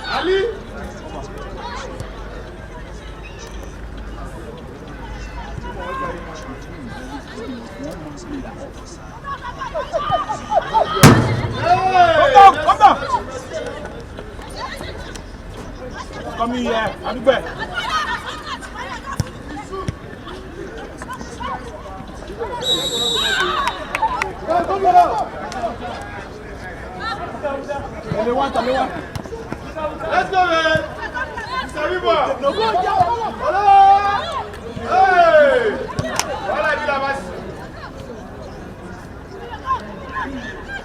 Ali. Come down. Come here, I'm back. Let's go, man. No go,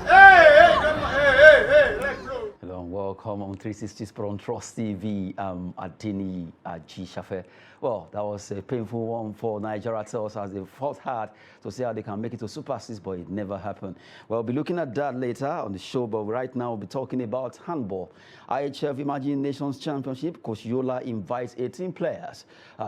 hey! Hello and welcome on 360 Sport on Trust TV. Adini G. Shafe. Well, that was a painful one for Nigeria Tels as they fought hard to see how they can make it to Super 6, but it never happened. We'll be looking at that later on the show, but right now we'll be talking about handball. IHF Imagine Nations Championship, Coach Yola invites 18 players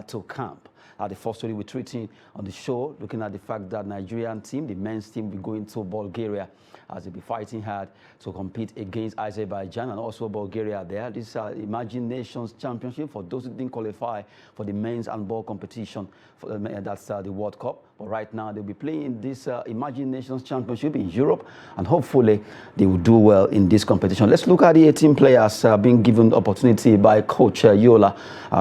to camp. The first story we're treating on the show, looking at the fact that Nigerian team, the men's team, will be going to Bulgaria as they'll be fighting hard to compete against Azerbaijan and also Bulgaria there. This is Imagine Nations Championship for those who didn't qualify for the men's handball competition. That's the World Cup. But right now they'll be playing this Imagine Nations Championship in Europe, and hopefully they will do well in this competition. Let's look at the 18 players being given the opportunity by Coach Yola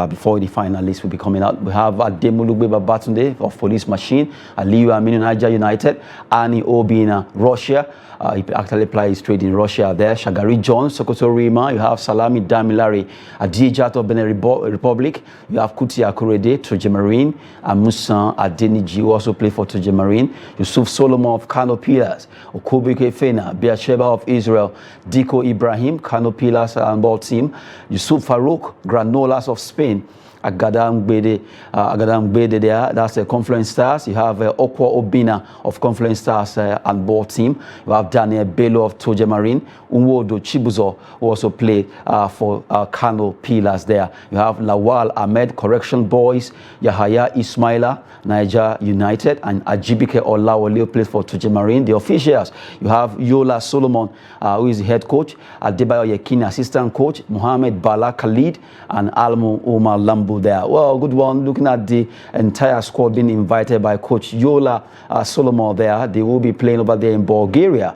before the finalists will be coming out. We have Ademulugbe Babatunde of Police Machine, Aliyu Aminu Niger United, Ani Obi in Russia. He actually plays trade in Russia there. Shagari John, Sokoto Rima. You have Salami Damilari, Adijat of Benin Republic. You have Kuti Akurede, Troje Marine, and Musa Adeniji, who also play for Troje Marine. Yusuf Solomon of Kano Pillars, Okubike Fena, Beersheba of Israel, Diko Ibrahim, Kano Pillars handball team. Yusuf Farouk, Granolas of Spain. Agadam Gbede there, that's the Confluence Stars. You have Okwa Obina of Confluence Stars handball team. You have Daniel Bello of Troje Marine, Unwodo Chibuzo, who also play for Kano Pillars there. You have Lawal Ahmed, Correction Boys, Yahaya Ismaila, Niger United, and Ajibike Olawole plays for Troje Marine. The officials, you have Yola Solomon, who is the head coach, Adebayo Yekini, assistant coach, Mohamed Bala Khalid, and Almo Omar Lambo there. Well, good one. Looking at the entire squad being invited by Coach Yola Solomon there. They will be playing over there in Bulgaria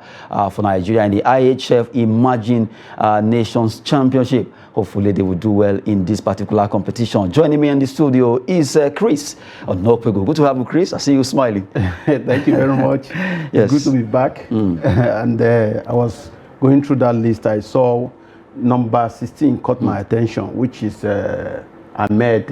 for Nigeria in the IHF Imagine Nations Championship. Hopefully they will do well in this particular competition. Joining me in the studio is Chris Onopego. Good to have you, Chris. I see you smiling. Thank you very much. Yes. It's good to be back. And I was going through that list. I saw number 16 caught my attention, which is Ahmed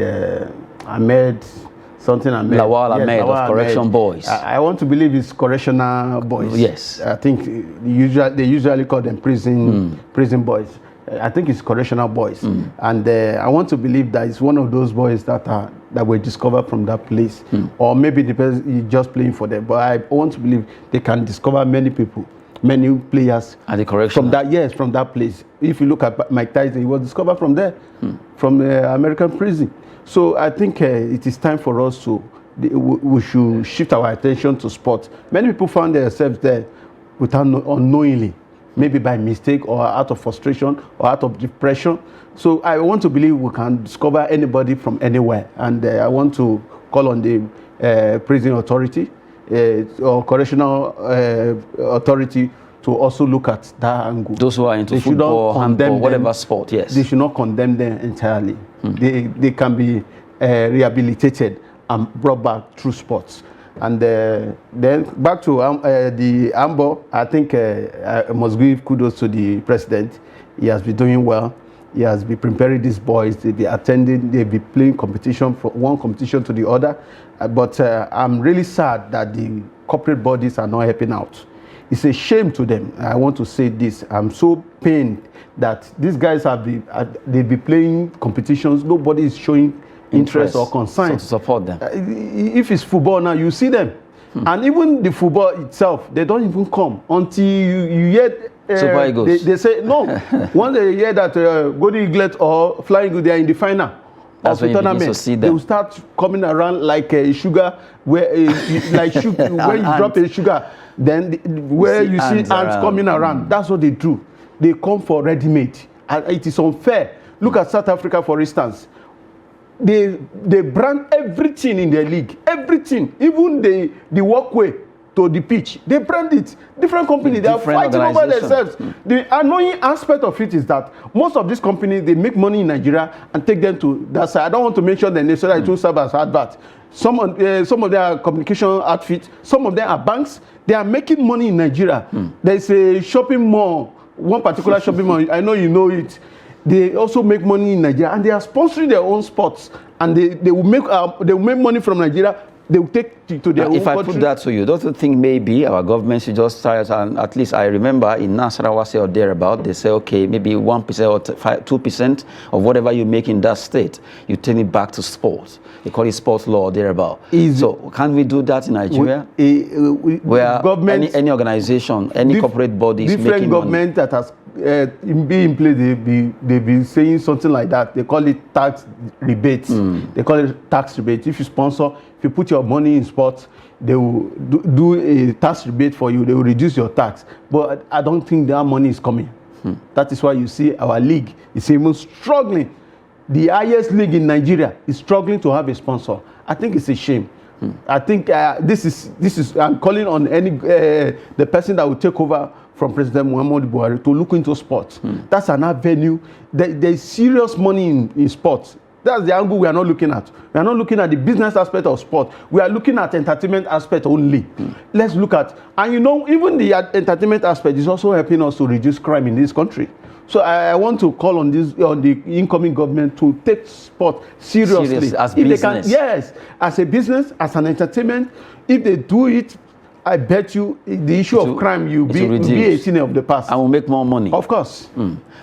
something Ahmed. Lawal Ahmed of Correction Boys. I want to believe it's correctional boys. Yes. I think they usually call them prison boys. I think it's correctional boys. And I want to believe that it's one of those boys that were discovered from that place. Or maybe the person is just playing for them. But I want to believe they can discover many people, many players and the correction from that. Yes, from that place. If you look at Mike Tyson, he was discovered from there, from American prison. So I think it is time for us to we should shift our attention to sport. Many people found themselves there without unknowingly, maybe by mistake or out of frustration or out of depression. So I want to believe we can discover anybody from anywhere, and I want to call on the prison authority or correctional authority to also look at that angle. Those who are into football, handball, whatever sport, yes. They should not condemn them entirely. They can be rehabilitated and brought back through sports. And then back to the handball, I think I must give kudos to the president. He has been doing well. He has been preparing these boys. They'll be attending, they'll be playing competition from one competition to the other. But I'm really sad that the corporate bodies are not helping out. It's a shame to them. I want to say this. I'm so pained that these guys they've been playing competitions. Nobody is showing interest or concern to support them. If it's football now, you see them. And even the football itself, they don't even come until you hear Super Eagles. They say no. Once they hear that Golden Eaglet or Flying Eagle, they are in the final. That's of the when you begin to tournament, see they them. will start coming around like sugar, where like sugar, when you drop a sugar, then where you see ants coming around. That's what they do. They come for ready-made, and it is unfair. Look at South Africa, for instance. They brand everything in their league, everything, even the walkway to the pitch. They brand it. Different companies, they are fighting over themselves. The annoying aspect of it is that most of these companies, they make money in Nigeria and take them to that side. I don't want to mention the name so that it will serve as advert. Some of them are communication outfits, some of them are banks. They are making money in Nigeria. There's a shopping mall, one particular shopping mall, I know you know it. They also make money in Nigeria, and they are sponsoring their own sports, and they will make money from Nigeria. They will take to their own country. If I put that to you, don't you think maybe our government should just try, and at least I remember in Nasarawa or thereabout, they say, okay, maybe 1% or 2% of whatever you make in that state, you turn it back to sports. They call it sports law or thereabout. So can we do that in Nigeria? Where any organization, any corporate body is making money? Different government that has in place, they've been saying something like that. They call it tax rebates. They call it tax rebate. If you sponsor, if you put your money in sports, they will do a tax rebate for you. They will reduce your tax. But I don't think that money is coming. That is why you see our league is even struggling. The highest league in Nigeria is struggling to have a sponsor. I think it's a shame. I think this is I'm calling on any the person that will take over from President Muhammadu Buhari to look into sports. That's an avenue. There's serious money in sports. That's the angle we are not looking at. We are not looking at the business aspect of sport. We are looking at entertainment aspect only. Let's look at, and you know, even the entertainment aspect is also helping us to reduce crime in this country. So I want to call on the incoming government to take sport seriously. As if business. They can, yes, as a business, as an entertainment. If they do it, I bet you the issue of crime will be a thing of the past. And will make more money. Of course.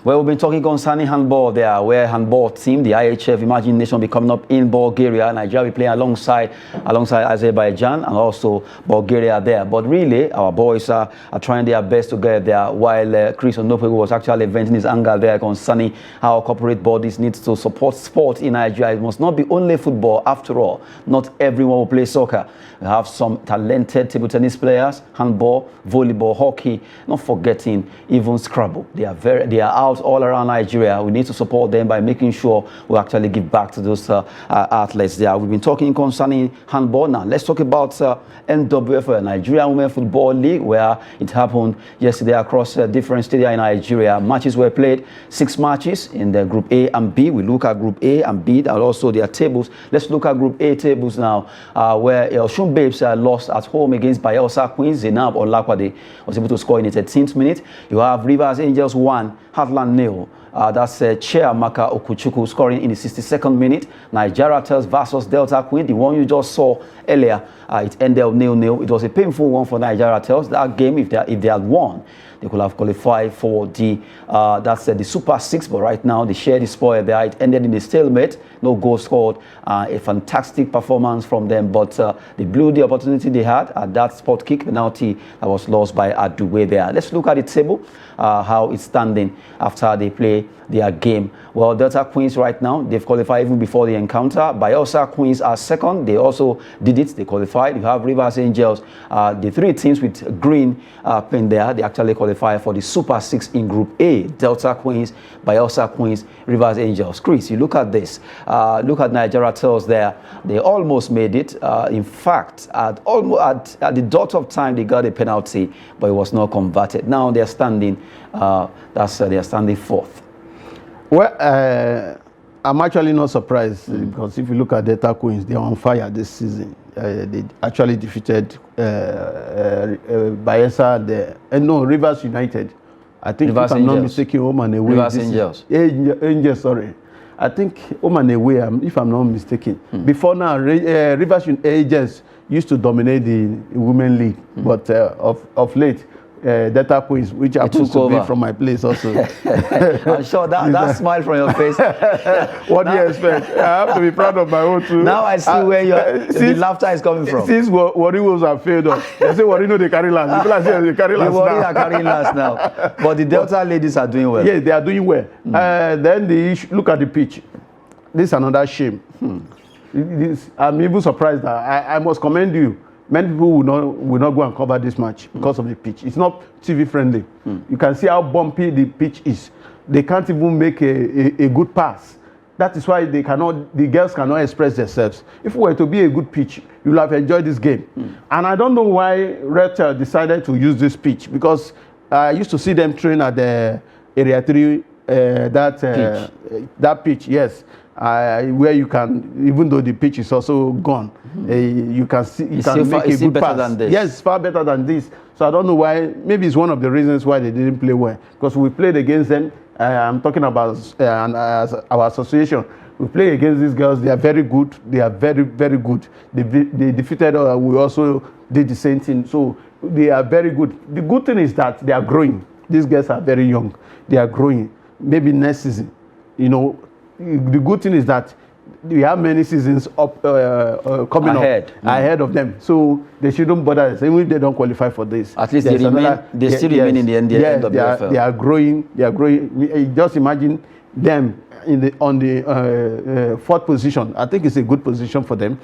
Well, we've been talking concerning handball there, where handball team, the IHF Imagine Nation, will be coming up in Bulgaria. Nigeria will be playing alongside Azerbaijan and also Bulgaria there. But really, our boys are trying their best to get there, while Chris Onopegu was actually venting his anger there concerning how corporate bodies need to support sport in Nigeria. It must not be only football. After all, not everyone will play soccer. We have some talented table tennis players, handball, volleyball, hockey, not forgetting even Scrabble. They are out all around Nigeria. We need to support them by making sure we actually give back to those athletes there. We've been talking concerning handball. Now let's talk about NWFL, Nigeria Women Football League, where it happened yesterday across different stadia in Nigeria. Matches were played, 6 matches in the Group A and B. We look at Group A and B and also their tables. Let's look at Group A tables now, where Osun Babes lost at home against Bayelsa Queens. Zainab Olakwade was able to score in the 13th minute. You have Rivers Angels 1, Heartland 0. That's Chiamaka Okuchukwu scoring in the 62nd minute. Nigeria Tels versus Delta Queen, the one you just saw earlier. It ended 0-0. It was a painful one for Nigeria Tels. That game, if they had won, they could have qualified for the the Super 6. But right now, they shared the spoil there. It ended in a stalemate. No goal scored. A fantastic performance from them, but they blew the opportunity they had at that spot kick penalty that was lost by Aduwe there. Let's look at the table, how it's standing after they play their game. Well, Delta Queens right now, they've qualified even before the encounter. Bayelsa Queens are second. They also did it. They qualified. You have Rivers Angels. The 3 teams with green pen there, they actually qualified for the Super 6 in Group A. Delta Queens, Bayelsa Queens, Rivers Angels. Chris, you look at this. Look at Nigeria Tels there. They almost made it. In fact, at the dot of time, they got a penalty, but it was not converted. Now they're standing. They're standing 4th. Well, I'm actually not surprised because if you look at Delta Queens, they're on fire this season. They actually defeated Bayelsa Rivers United. I think Rivers if I'm Angels. not mistaken, home and away. Rivers Angels. Angels, sorry. I think home and away, if I'm not mistaken. Before now, Rivers Angels used to dominate the Women League, but of late, Delta Queens, which happens to be from my place also. I'm sure that smile from your face. What do you expect? I have to be proud of my own too. Now I see where the laughter is coming from. Since Warriors have failed us, they say Warriors they carry last. People are saying they carry last. The Warriors are carrying last now, but the Delta ladies are doing well. Yeah, they are doing well. Then look at the pitch. This is another shame. I'm even surprised that I must commend you. Many people will not go and cover this match because of the pitch. It's not TV friendly. You can see how bumpy the pitch is. They can't even make a good pass. That is why the girls cannot express themselves. If it were to be a good pitch, you'll have enjoyed this game. And I don't know why Red decided to use this pitch, because I used to see them train at the Area 3, that pitch, yes. Where you can, even though the pitch is also gone, you can see make a good pass. Than this? Yes, far better than this. So I don't know why. Maybe it's one of the reasons why they didn't play well, because we played against them. I'm talking about our association. We play against these girls. They are very good. They are very, very good. They defeated us. We also did the same thing. So they are very good. The good thing is that they are growing. These girls are very young. They are growing. Maybe next season, the good thing is that we have many seasons coming ahead of them, so they shouldn't bother us. Even if they don't qualify for this, at least they still remain in the NWFL. They are growing. They are growing. Just imagine them on the fourth position. I think it's a good position for them,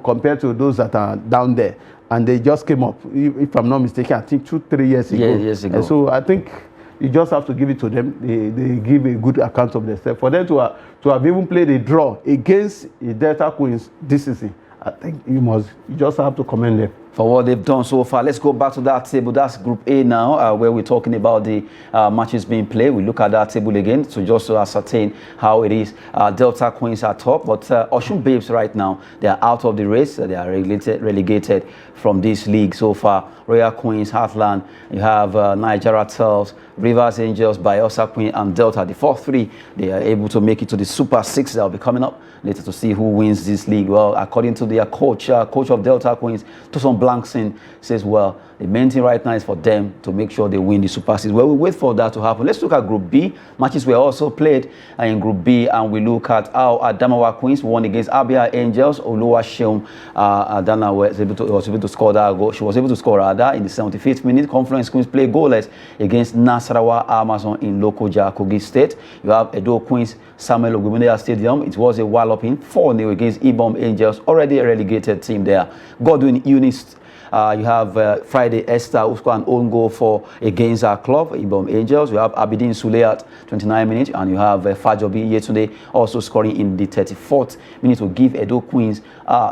compared to those that are down there. And they just came up, if I'm not mistaken, I think 2-3 years ago. Years ago. So I think you just have to give it to them. They give a good account of themselves. For them to have even played a draw against the Delta Queens this season, I think you just have to commend them for what they've done so far. Let's go back to that table. That's Group A now, where we're talking about the matches being played. We look at that table again, so just to ascertain how it is. Delta Queens are top, but Osun Babes right now, they are out of the race. They are relegated from this league so far. Royal Queens, Heartland, you have Nigeria Tells, Rivers Angels, Bayelsa Queen, and Delta. The first three, they are able to make it to the Super 6 that will be coming up later to see who wins this league. Well, according to their coach of Delta Queens, Toson Blankson, says, well, the main thing right now is for them to make sure they win the Super 6. Well, we wait for that to happen. Let's look at Group B. Matches were also played in Group B, and we look at how Adamawa Queens won against Abia Angels. Oluwaseun Adana was able to score that goal. She was able to score rather in the 75th minute. Confluence Queens played goalless against Nasarawa Amazon in Lokoja, Kogi State. You have Edo Queens, Samuel Ogundeya Stadium. It was a walloping 4-0 against Ibom Angels, already a relegated team there. Godwin Unis. You have Friday Esther, who scored an own goal against our club, Ibom Angels. You have Abidin Suleyat, 29 minutes, and you have Fajobi Yetunde also scoring in the 34th minute to give Edo Queens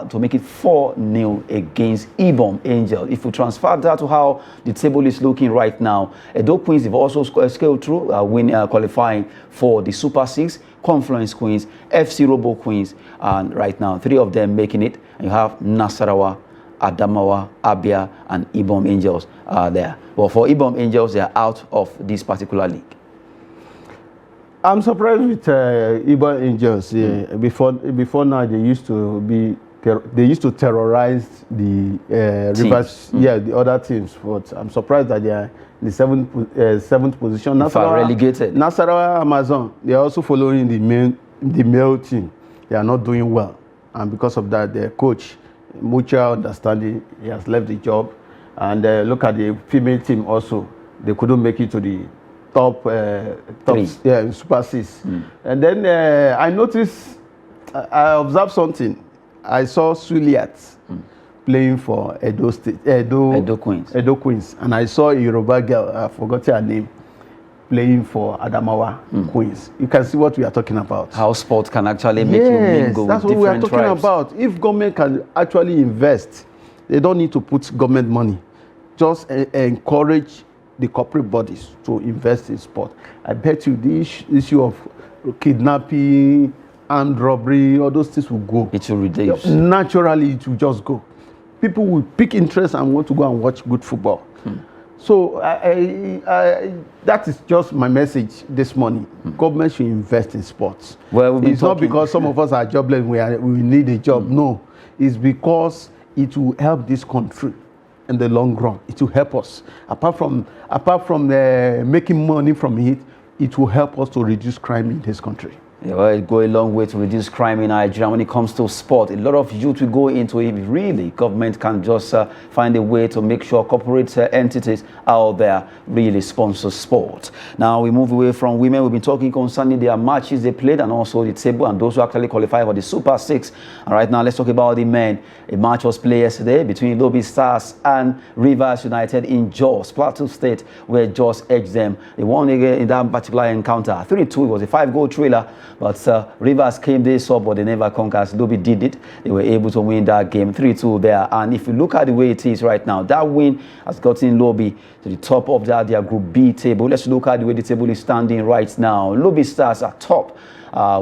to make it 4-0 against Ibom Angels. If we transfer that to how the table is looking right now, Edo Queens have also scaled through, qualifying for the Super 6. Confluence Queens, FC Robo Queens, and right now 3 of them making it. And you have Nasarawa, Adamawa, Abia, and Ibom Angels there. Well, for Ibom Angels, they are out of this particular league. I'm surprised with Ibom Angels. Before now, they used to terrorize the Rivers, the other teams. But I'm surprised that they are in the seventh position. Nasarawa relegated. Nasarawa Amazon, they are also following the male team. They are not doing well, and because of that, their coach, mutual understanding, he has left the job. And look at the female team also. They couldn't make it to the top Super 6. And then I noticed, I observed something. I saw Suliat playing for Edo Queens. And I saw a Yoruba girl, I forgot her name, playing for Adamawa Queens. You can see what we are talking about. How sport can actually make you mingle with different tribes. That's what we are talking about. If government can actually invest, they don't need to put government money. Just encourage the corporate bodies to invest in sport. I bet you the issue of kidnapping, armed robbery, all those things will go. It will reduce. Naturally, it will just go. People will pick interest and want to go and watch good football. So that is just my message this morning. Government should invest in sports. Well, it's not because some of us are jobless, we need a job. No, it's because it will help this country in the long run. It will help us. Apart from making money from it, it will help us to reduce crime in this country. Yeah, well, it go a long way to reduce crime in Nigeria. When it comes to sport, a lot of youth will go into it. Really, government can just find a way to make sure corporate entities out there really sponsor sport. Now we move away from women. We've been talking concerning their matches they played and also the table and those who actually qualify for the Super 6. And right now, let's talk about the men. A match was played yesterday between Lobby Stars and Rivers United in Jos, Plateau State, where Jos edged them. They won again in that particular encounter. 3-2. It was a 5-goal thriller. But Rivers came this up, but they never conquered. Lobby did it. They were able to win that game 3-2 there. And if you look at the way it is right now, that win has gotten Lobby to the top of their Group B table. Let's look at the way the table is standing right now. Lobby Stars are top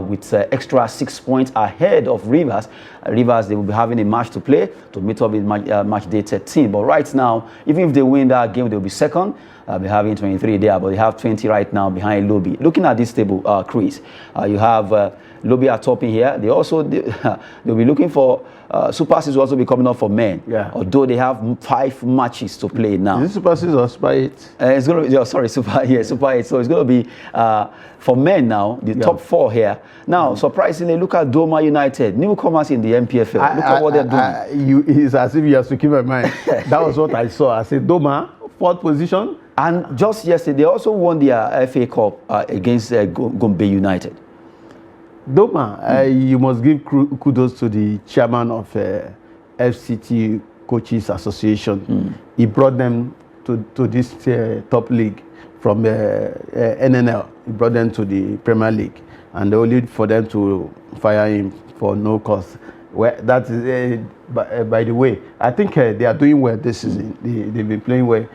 with extra 6 points ahead of Rivers. Rivers, they will be having a match to play to meet up with match day 13. But right now, even if they win that game, they'll be second. They'll be having 23 there, but they have 20 right now behind Lobby. Looking at this table, Chris, you have Lobby are topping here. They'll be looking for Super 6 will also be coming up for men. Yeah. Although they have 5 matches to play now. Is it Super 6 or Super 8? It's going to be, sorry, Super 8. So it's going to be for men now, the top 4 here. Now, surprisingly, look at Doma United, newcomers in the NPFL. Look at what they're doing. It's as if you have to keep in mind. That was what I saw. I said, Doma, 4th position. And just yesterday, they also won their FA Cup against Gombe United. Doma, you must give kudos to the chairman of FCT Coaches Association. He brought them to this top league from NNL. He brought them to the Premier League, and only for them to fire him for no cause. Well, that is, by the way, I think they are doing well this season. They've been playing well.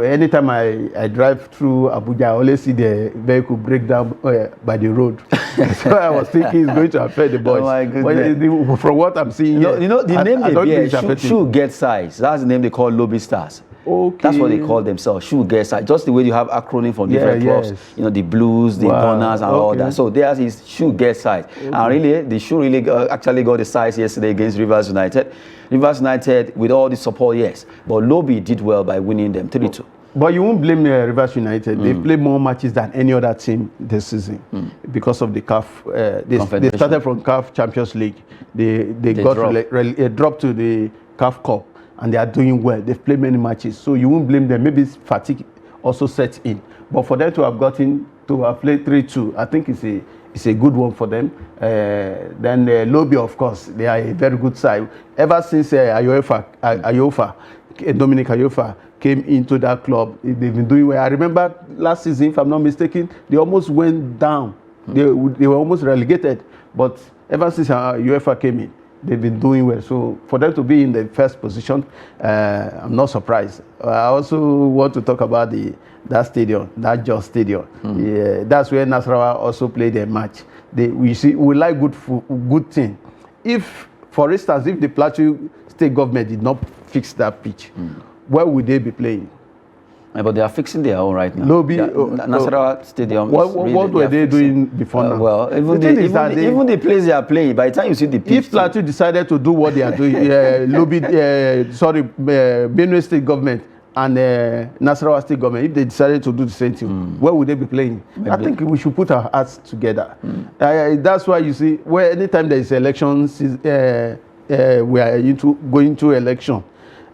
Anytime I drive through Abuja, I always see the vehicle break down by the road. So I was thinking it's going to affect the boys. Oh my goodness. From what I'm seeing here, the name they bear, shoe get size. That's the name they call Lobby Stars. Okay. That's what they call themselves, shoe get size. Just the way you have acronym from different clubs. Yes. You know, the Blues, the Gunners, and all that. So theirs is shoe get size. Okay. And really, the shoe really actually got the size yesterday against Rivers United. Rivers United, with all the support, yes. But Lobby did well by winning them 3-2. But you won't blame Rivers United. They played more matches than any other team this season because of the CAF. They started from CAF Champions League. They got dropped to the CAF Cup, and they are doing well. They've played many matches, so you won't blame them. Maybe fatigue also sets in. But for them to have gotten to have played 3-2, I think it's a good one for them. Then Lobby, of course, they are a very good side. Ever since Ayofa, Dominic Ayofa, came into that club, they've been doing well. I remember last season, if I'm not mistaken, they almost went down. They were almost relegated. But ever since UEFA came in, they've been doing well. So for them to be in the first position, I'm not surprised. I also want to talk about that stadium, that Jos Stadium. Yeah, that's where Nasarawa also played their match. We like good thing. If, for instance, if the Plateau State government did not fix that pitch, where would they be playing? Yeah, but they are fixing their own right now. Lobby, Nasarawa Stadium. What were they doing before now? Well, even the place they are playing, by the time you see the pitch. If Plateau decided to do what they are doing, Benue State government and Nasarawa State government, if they decided to do the same thing, where would they be playing? Maybe. I think we should put our hearts together. That's why you see, anytime there is elections, we are going to election.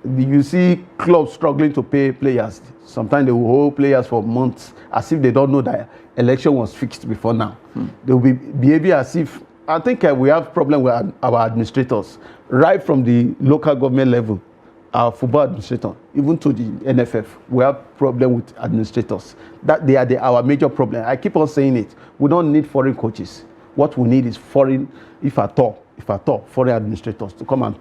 You see clubs struggling to pay players. Sometimes they will hold players for months as if they don't know that election was fixed before now. They will be behaving as if, I think we have problem with our administrators, right from the local government level, our football administrator, even to the NFF, we have problem with administrators. That they are our major problem. I keep on saying it. We don't need foreign coaches. What we need is foreign, if at all, foreign administrators to come and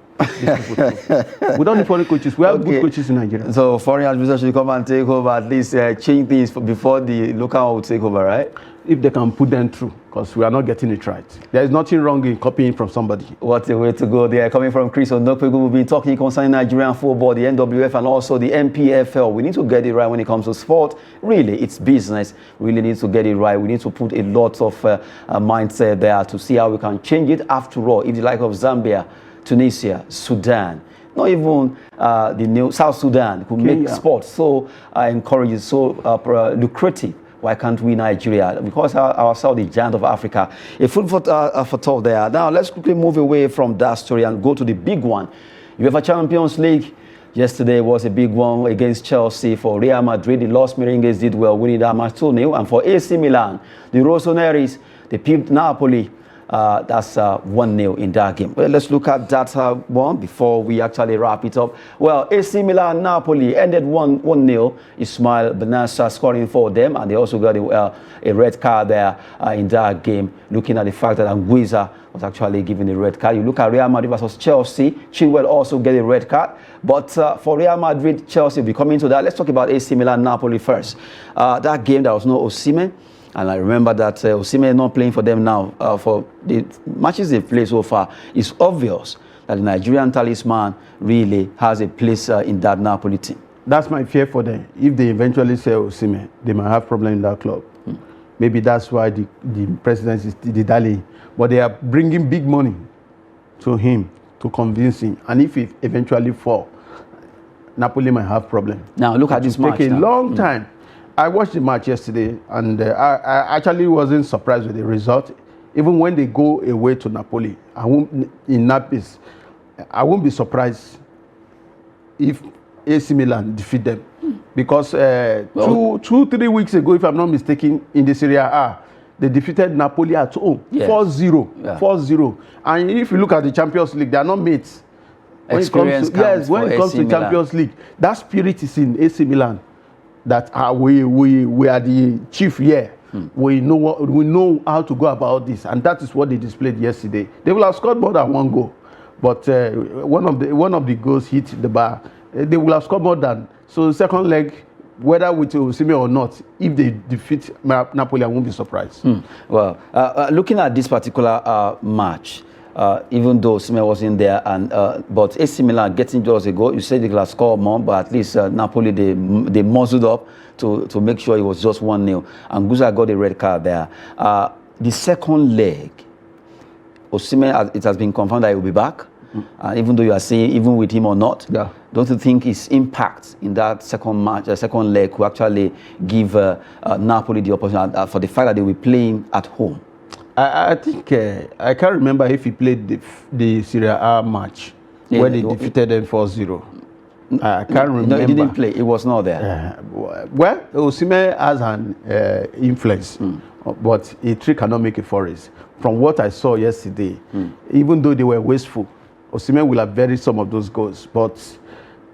we don't need foreign coaches. We have good coaches in Nigeria. So foreign administrators should come and take over, at least change things before the local will take over, right? If they can put them through, because we are not getting it right. There is nothing wrong in copying from somebody. What a way to go there. Coming from Chris Onokpegu, we've been talking concerning Nigerian football, the NWFL, and also the NPFL. We need to get it right when it comes to sport. Really, it's business. We really need to get it right. We need to put a lot of mindset there to see how we can change it. After all, if the like of Zambia, Tunisia, Sudan, not even the new South Sudan, who make sports so encouraging, so lucrative. Why can't we Nigeria? Because ourselves, the giant of Africa. A food for thought there. Now, let's quickly move away from that story and go to the big one. UEFA Champions League. Yesterday was a big one against Chelsea. For Real Madrid, the Los Merengues did well, winning that match 2-0. And for AC Milan, the Rossoneri's, they pipped Napoli. That's 1-0 in that game. Well, let's look at that one before we actually wrap it up. Well, AC Milan Napoli ended 1-0. Ismail Benassa scoring for them, and they also got a red card there in that game. Looking at the fact that Anguissa was actually given a red card. You look at Real Madrid versus Chelsea. Chilwell also get a red card. But for Real Madrid, Chelsea will be coming to that. Let's talk about AC Milan Napoli first. That game, there was no Osimhen. And I remember that Osimhen is not playing for them now. For the matches they play so far, it's obvious that the Nigerian talisman really has a place in that Napoli team. That's my fear for them. If they eventually sell Osimhen, they might have problem in that club. Maybe that's why the president is delaying. But they are bringing big money to him to convince him. And if it eventually fall, Napoli might have problem. Now look at this match. Take a long time. I watched the match yesterday, and I actually wasn't surprised with the result. Even when they go away to Napoli, in Naples, I won't be surprised if AC Milan defeat them. Because 2-3 weeks ago, if I'm not mistaken, in the Serie A, they defeated Napoli at home, 4-0. Yeah. 4-0. And if you look at the Champions League, they are not mates. When it comes to Champions League, that spirit is in AC Milan. That we are the chief here. We know how to go about this, and that is what they displayed yesterday. They will have scored more than one goal, but one of the goals hit the bar. They will have scored more than. So second leg, whether with Osimhen or not, if they defeat Napoli, I won't be surprised. Well, looking at this particular match. Even though Osimhen wasn't there, and but AC Milan getting just a goal, you said they could score more, but at least Napoli they muzzled up to make sure it was just 1-0. And Anguissa got a red card there. The second leg, Osimhen, it has been confirmed that he will be back. Even though you are saying even with him or not, don't you think his impact in that second match, second leg, will actually give Napoli the opportunity for the fact that they will be playing at home? I think I can't remember if he played the Serie A match where they defeated them 4-0. I can't remember. No, he didn't play. It was not there. Well, Osimhen has an influence, but a tree cannot make a forest. From what I saw yesterday, even though they were wasteful, Osimhen will have buried some of those goals. But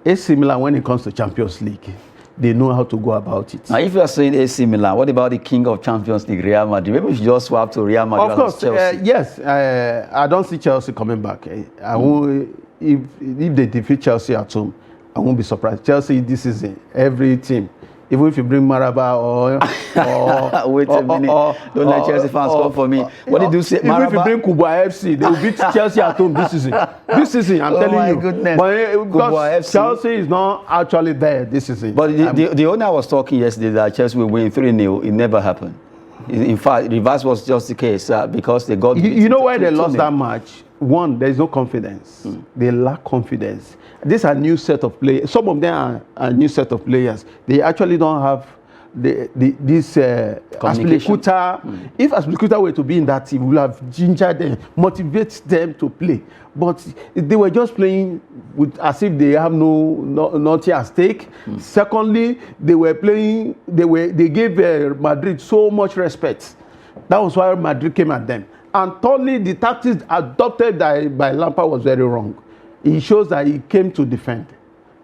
AC Milan, when it comes to Champions League, they know how to go about it. Now, if you are saying AC Milan, what about the king of Champions League, Real Madrid? Maybe we should just swap to Real Madrid. Of course, yes. I don't see Chelsea coming back. I won't, if they defeat Chelsea at home, I won't be surprised. Chelsea this season, every team, even if you bring Maraba or wait a minute, don't let Chelsea fans come for me. What did you say, Maraba? Even if you bring Kubwa FC, they will beat Chelsea at home this season. This season, I'm telling you. Goodness. But because Chelsea is not actually there this season. But the owner was talking yesterday that Chelsea will win 3-0. It never happened. In fact, reverse was just the case because they got. You know why they lost that match? One, there is no confidence. They lack confidence. These are new set of players. Some of them are new set of players. They actually don't have this Aspilicueta. If Aspilicueta were to be in that team, we would have gingered them, motivated them to play. But they were just playing with as if they have nothing at stake. Secondly, they were playing. They gave Madrid so much respect. That was why Madrid came at them. And thirdly, the tactics adopted by Lampard was very wrong. It shows that he came to defend.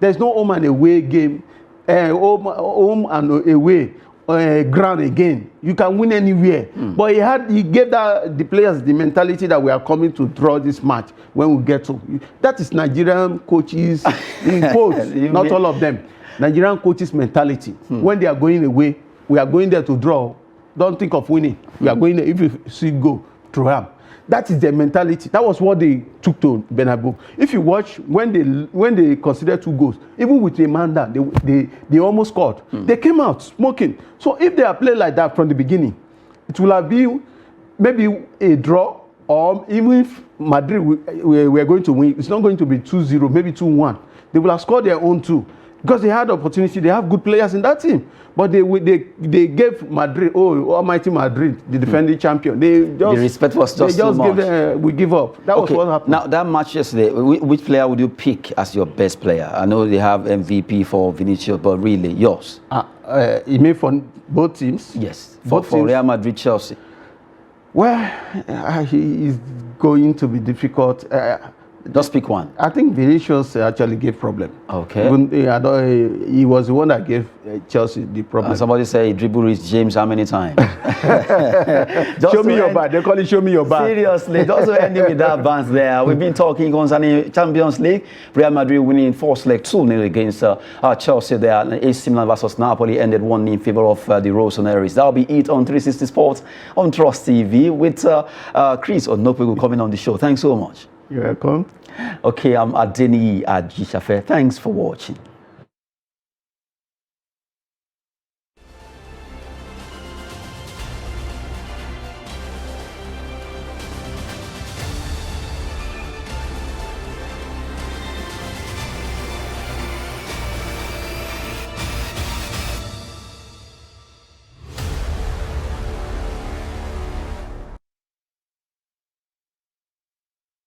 There's no home and away game, home and away ground again. You can win anywhere. But he gave the players the mentality that we are coming to draw this match when we get to. That is Nigerian coaches in quotes, not all of them. Nigerian coaches mentality. When they are going away, we are going there to draw. Don't think of winning. We are going there. If you see go through them. That is their mentality. That was what they took to Bernabeu. If you watch when they considered 2 goals, even with a man down, they almost scored. They came out smoking. So if they are playing like that from the beginning, it will have been maybe a draw, or even if Madrid we are going to win, it's not going to be 2-0, maybe 2-1. They will have scored their own 2. because they had opportunity. They have good players in that team, but they gave Madrid, almighty Madrid, the defending champion. The respect was just too much. We give up. That was what happened. Now that match yesterday, which player would you pick as your best player? I know they have MVP for Vinicius, but really yours? You mean for both teams? Yes, for Real Madrid, Chelsea. Well, he is going to be difficult. Just pick one. I think Vinicius actually gave problem. Okay. He was the one that gave Chelsea the problem. Somebody say he dribbled James how many times? Show me your bad. They call it show me your bad. Seriously, just to end with that bounce there. We've been talking concerning Champions League. Real Madrid winning 4-2 against Chelsea there. AC Milan versus Napoli ended 1 in favor of the Rossoneri's. That'll be it on 360 Sports on Trust TV with Chris Onopewu coming on the show. Thanks so much. You're welcome. Okay, I'm Adeni Ajishafe. Thanks for watching.